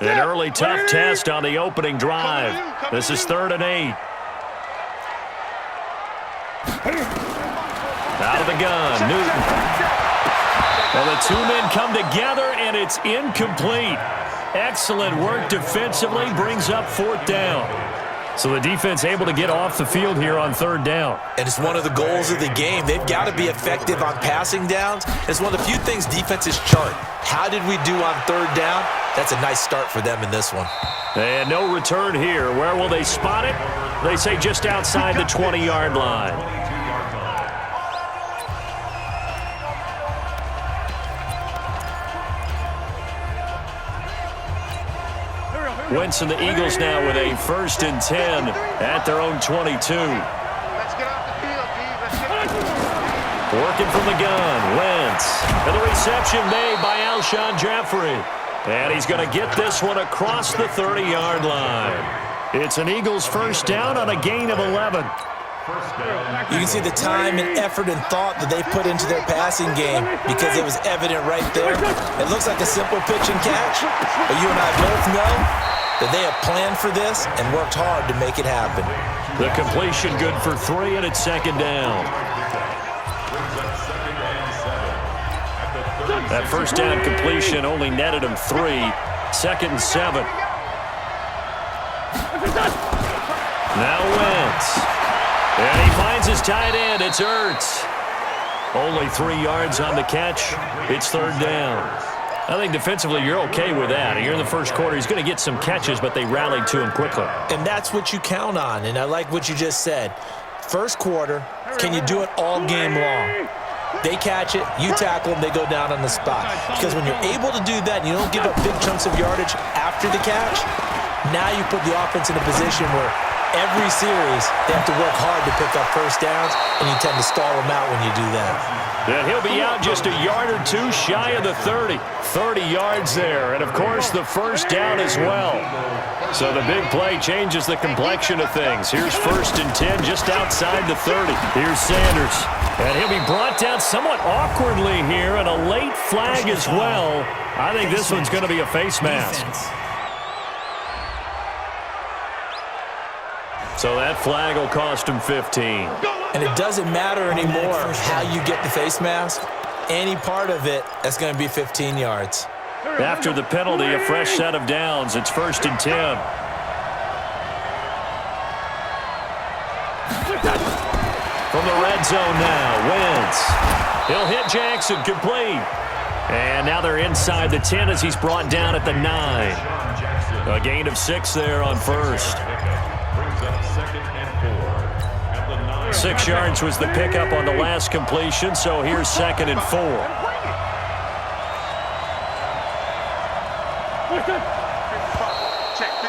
An early tough test on the opening drive. This is 3rd and 8. Out of the gun, Newton. Well, the two men come together, and it's incomplete. Excellent work defensively, brings up 4th down. So the defense able to get off the field here on 3rd down. And it's one of the goals of the game. They've got to be effective on passing downs. It's one of the few things defenses chart. How did we do on 3rd down? That's a nice start for them in this one. And no return here. Where will they spot it? They say just outside the 20-yard line. Wentz and the Eagles now with a 1st and 10 at their own 22. Let's get off the field, D. Let's get off the field. Working from the gun, Wentz. And the reception made by Alshon Jeffrey. And he's going to get this one across the 30-yard line. It's an Eagles 1st down on a gain of 11. You can see the time and effort and thought that they put into their passing game because it was evident right there. It looks like a simple pitch and catch, but you and I both know that they have planned for this and worked hard to make it happen. The completion good for 3, and it's 2nd down. That 1st down completion only netted him 3. 2nd and 7. Now Wentz. And he finds his tight end. It's Ertz. Only 3 yards on the catch. It's 3rd down. I think defensively you're okay with that. Here in the 1st quarter, he's going to get some catches, but they rallied to him quickly. And that's what you count on, and I like what you just said. 1st quarter, can you do it all game long? They catch it, you tackle them, they go down on the spot. Because when you're able to do that and you don't give up big chunks of yardage after the catch, now you put the offense in a position where every series they have to work hard to pick up 1st downs, and you tend to stall them out when you do that. And he'll be out just a yard or 2 shy of the 30. 30 yards there, and of course the 1st down as well. So the big play changes the complexion of things. Here's 1st and 10 just outside the 30. Here's Sanders. And he'll be brought down somewhat awkwardly here, and a late flag as well. I think this one's going to be a face mask. So that flag will cost him 15. And it doesn't matter anymore how you get the face mask. Any part of it, that's going to be 15 yards. After the penalty, a fresh set of downs. It's 1st and 10. From the red zone now, Wentz. He'll hit Jackson, complete. And now they're inside the 10 as he's brought down at the 9. A gain of 6 there on 1st. 6 yards was the pickup on the last completion, so here's 2nd and 4.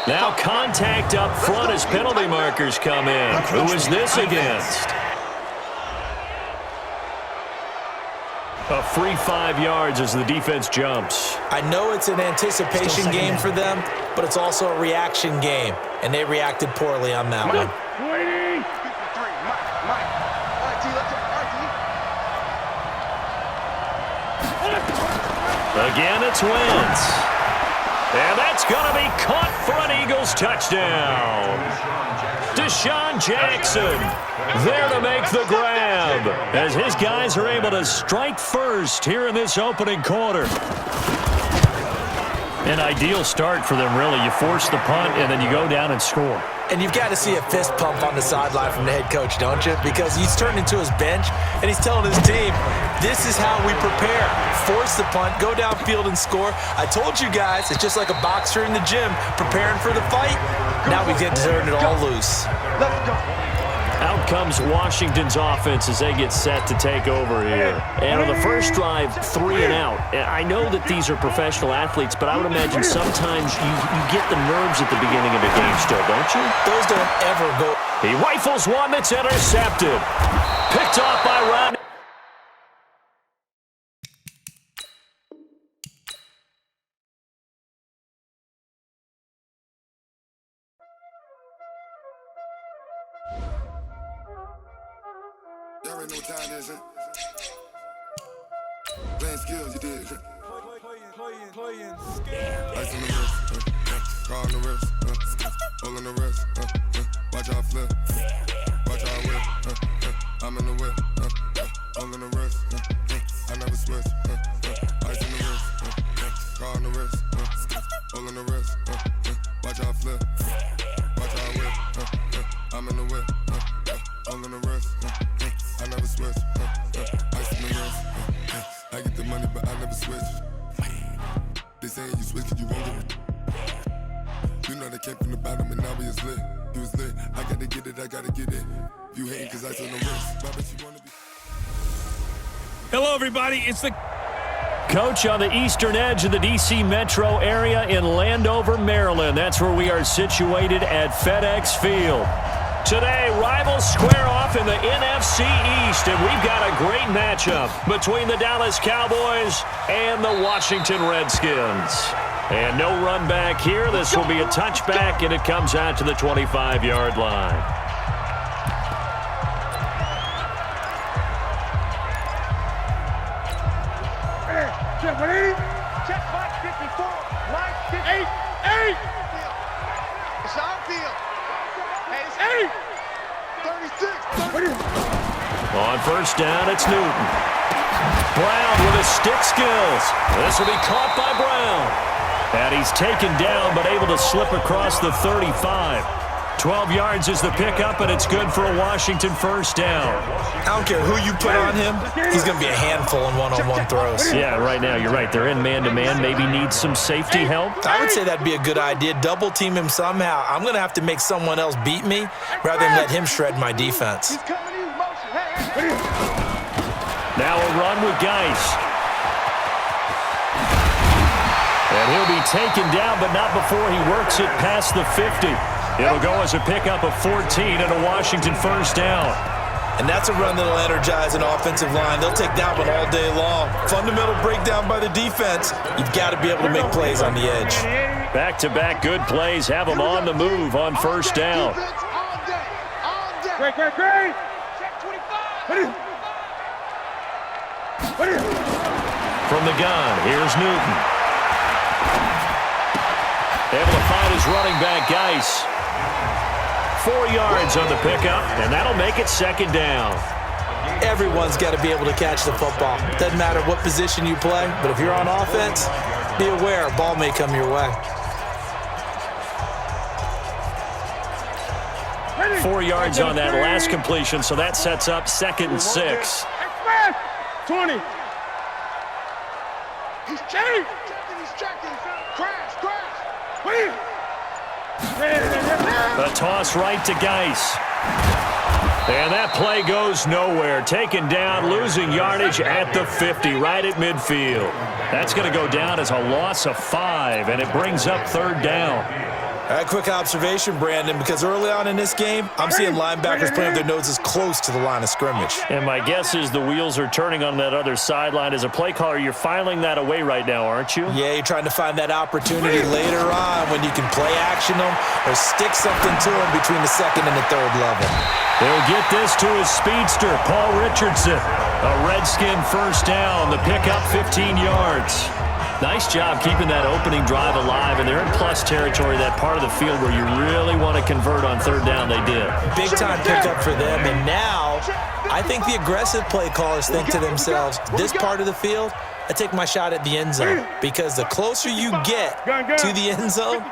Now contact up front as penalty markers come in. Who is this against? A free 5 yards as the defense jumps. I know it's an anticipation game for them, but it's also a reaction game, and they reacted poorly on that one. Again, it's Wentz. And that's going to be caught for an Eagles touchdown. Deshaun Jackson there to make the grab as his guys are able to strike first here in this opening quarter. An ideal start for them, really. You force the punt, and then you go down and score. And you've got to see a fist pump on the sideline from the head coach, don't you? Because he's turned into his bench, and he's telling his team, this is how we prepare. Force the punt, go downfield and score. I told you guys, it's just like a boxer in the gym preparing for the fight. Now we get to turn it all loose. Let's go. Out comes Washington's offense as they get set to take over here. And on the first drive, 3 and out. I know that these are professional athletes, but I would imagine sometimes you get the nerves at the beginning of a game still, don't you? Those don't ever go. He rifles one that's intercepted. Picked off by Rodney. There ain't no time, is it? Playing skills, you did. Playing skills. Ice in the wrist, car on the wrist, hole in the wrist, watch how I flip, watch how I whip, I'm in the whip, hole in the wrist, I never switch, ice in the wrist, car on the wrist, hole in the wrist, watch how I flip, watch how I whip, I'm in the whip, hole in the wrist, I never switch, ice in the wrist, I get the money but I never switch. They saying you switch cause you won't get it. You know they came from the bottom and now we is lit. You was lit, I gotta get it, I gotta get it. You hating cause I on the wrist. But you wanna be. Hello everybody, it's the Coach on the eastern edge of the D.C. metro area in Landover, Maryland. That's where we are situated at FedEx Field. Today, rivals square off in the NFC East, and we've got a great matchup between the Dallas Cowboys and the Washington Redskins. And no run back here. This will be a touchback, and it comes out to the 25-yard line. Check box 54, line 58. It's on field. Hey, it's 36. On first down, it's Newton. Brown with his stick skills. This will be caught by Brown. And he's taken down, but able to slip across the 35. 12 yards is the pickup, and it's good for a Washington first down. I don't care who you put on him, he's going to be a handful in one-on-one throws. Yeah, right now, you're right. They're in man-to-man. Maybe needs some safety help. I would say that'd be a good idea. Double team him somehow. I'm going to have to make someone else beat me rather than let him shred my defense. Now a run with Geis. And he'll be taken down, but not before he works it past the 50. It'll go as a pickup of 14 and a Washington first down. And that's a run that'll energize an offensive line. They'll take that one all day long. Fundamental breakdown by the defense. You've got to be able to make plays on the edge. Back-to-back good plays have them on the move on first down. Great. Check 25. From the gun, here's Newton. Able to find his running back, Geis. 4 yards on the pickup, and that'll make it second down. Everyone's got to be able to catch the football. Doesn't matter what position you play, but if you're on offense, be aware a ball may come your way. 4 yards on that last completion, so that sets up 2nd and 6. 20. He's checking. Crash. The toss right to Geis. And that play goes nowhere. Taken down, losing yardage at the 50, right at midfield. That's going to go down as a loss of 5, and it brings up 3rd down. All right, quick observation, Brandon, because early on in this game, I'm seeing linebackers playing their noses close to the line of scrimmage. And my guess is the wheels are turning on that other sideline. As a play caller, you're filing that away right now, aren't you? Yeah, you're trying to find that opportunity later on when you can play action them or stick something to them between the 2nd and the 3rd level. They'll get this to his speedster, Paul Richardson. A Redskin first down. The pickup, 15 yards. Nice job keeping that opening drive alive, and they're in plus territory, that part of the field where you really want to convert on 3rd down. They did. Big-time pickup for them, and now I think the aggressive play callers think to themselves, this part of the field, I take my shot at the end zone, because the closer you get to the end zone,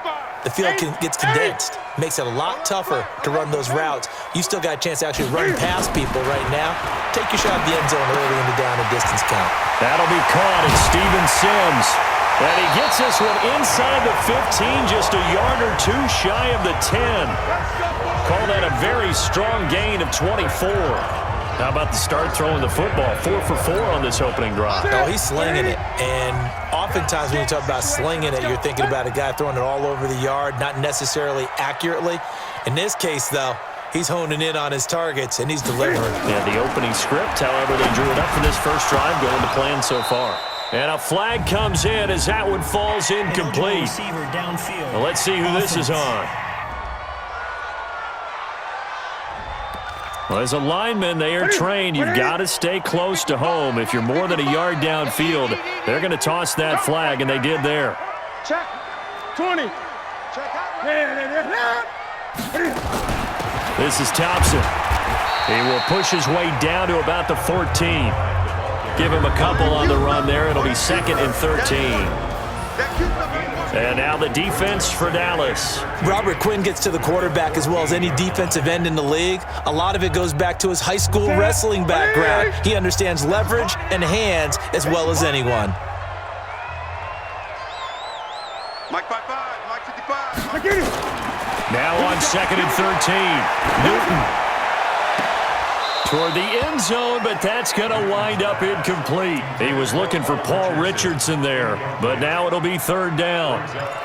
the field gets condensed. Makes it a lot tougher to run those routes. You still got a chance to actually run past people right now. Take your shot at the end zone early in the down and distance count. That'll be caught at Steven Sims. And he gets this one inside the 15, just a yard or two shy of the 10. Call that a very strong gain of 24. How about the start throwing the football? 4 for 4 on this opening drive. Oh, he's slinging it. And oftentimes when you talk about slinging it, you're thinking about a guy throwing it all over the yard, not necessarily accurately. In this case, though, he's honing in on his targets, and he's delivering. Yeah, the opening script, however, they drew it up for this first drive, going to plan so far. And a flag comes in as that one falls incomplete. Well, let's see who this is on. Well, as a lineman, they are trained. You've got to stay close to home. If you're more than a yard downfield, they're going to toss that flag, and they did there. Check. 20. This is Thompson. He will push his way down to about the 14. Give him a couple on the run there. It'll be 2nd and 13. And now the defense for Dallas. Robert Quinn gets to the quarterback as well as any defensive end in the league. A lot of it goes back to his high school wrestling background. He understands leverage and hands as well as anyone. Mike 55, Mike 55. Now on 2nd and 13. Newton toward the end zone, but that's going to wind up incomplete. He was looking for Paul Richardson there, but now it'll be 3rd down.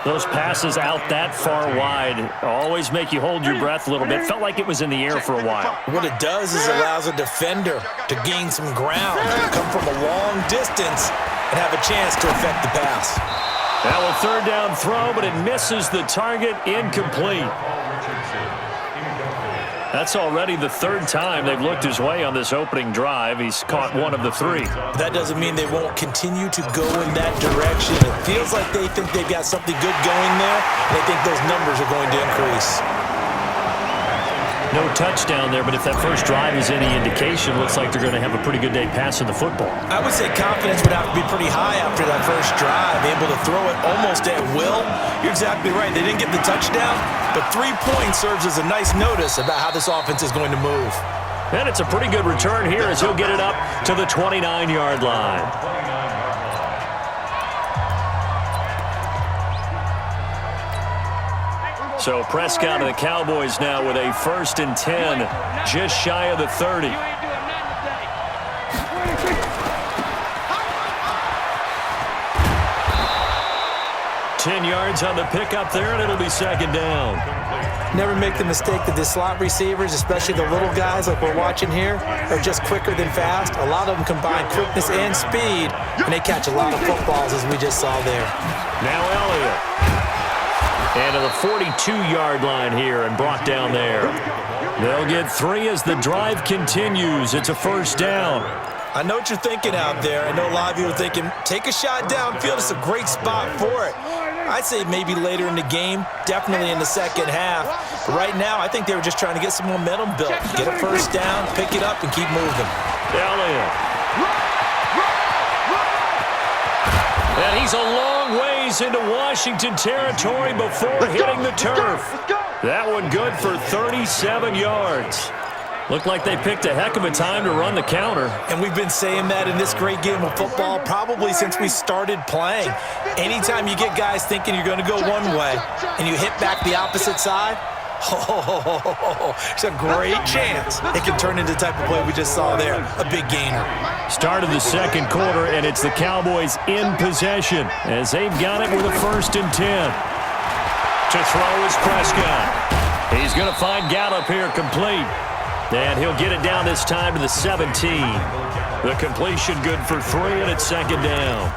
Those passes out that far wide always make you hold your breath a little bit. Felt like it was in the air for a while. What it does is allows a defender to gain some ground, come from a long distance, and have a chance to affect the pass. Now a 3rd down throw, but it misses the target, incomplete. That's already the 3rd time they've looked his way on this opening drive. He's caught 1 of the 3. That doesn't mean they won't continue to go in that direction. It feels like they think they've got something good going there, and they think those numbers are going to increase. No touchdown there, but if that first drive is any indication, looks like they're going to have a pretty good day passing the football. I would say confidence would have to be pretty high after that first drive, able to throw it almost at will. You're exactly right. They didn't get the touchdown, but 3 points serves as a nice notice about how this offense is going to move. And it's a pretty good return here as he'll get it up to the 29-yard line. So Prescott and the Cowboys now with a 1st and 10, just shy of the 30. Ten yards on the pickup there, and it'll be 2nd down. Never make the mistake that the slot receivers, especially the little guys like we're watching here, are just quicker than fast. A lot of them combine quickness and speed, and they catch a lot of footballs, as we just saw there. Now Elliott. And to the 42-yard line here and brought down there. They'll get 3 as the drive continues. It's a 1st down. I know what you're thinking out there. I know a lot of you are thinking, take a shot downfield. It's a great spot for it. I'd say maybe later in the game, definitely in the 2nd half. But right now, I think they were just trying to get some momentum built. Get a 1st down, pick it up, and keep moving. Elliott. And he's a long ways into Washington territory before hitting the turf. That one good for 37 yards. Looked like they picked a heck of a time to run the counter. And we've been saying that in this great game of football probably since we started playing. Anytime you get guys thinking you're going to go one way and you hit back the opposite side, it's a great chance it can turn into the type of play we just saw there, a big gainer. Start of the 2nd quarter, and it's the Cowboys in possession as they've got it with a 1st and 10. To throw is Prescott. He's going to find Gallup here complete. And he'll get it down this time to the 17. The completion good for 3, and it's 2nd down.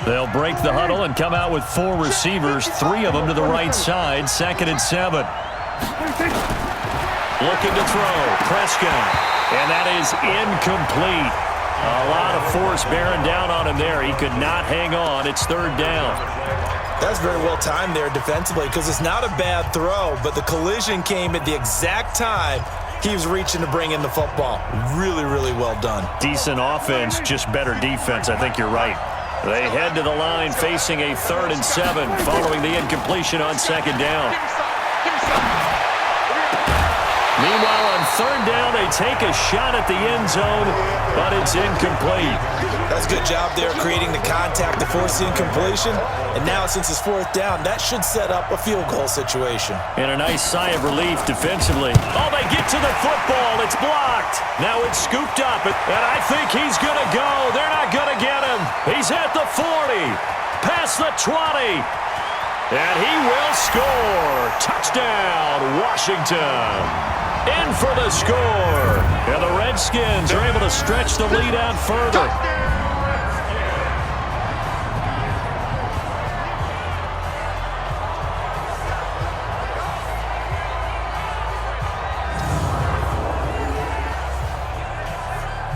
They'll break the huddle and come out with 4 receivers, 3 of them to the right side, 2nd and 7. Looking to throw, Prescott, and that is incomplete. A lot of force bearing down on him there. He could not hang on. It's 3rd down. That's very well timed there defensively because it's not a bad throw, but the collision came at the exact time he was reaching to bring in the football. Really, really well done. Decent offense, just better defense. I think you're right. They head to the line facing a 3rd and 7 following the incompletion on 2nd down. Meanwhile, on 3rd down, they take a shot at the end zone, but it's incomplete. That's a good job there creating the contact to force the incompletion. And now, since it's 4th down, that should set up a field goal situation. And a nice sigh of relief defensively. Oh, they get to the football. It's blocked. Now it's scooped up, and I think he's going to go. They're not going to get him. He's at the 40, past the 20, and he will score. Touchdown, Washington. In for the score. And the Redskins are able to stretch the lead out further.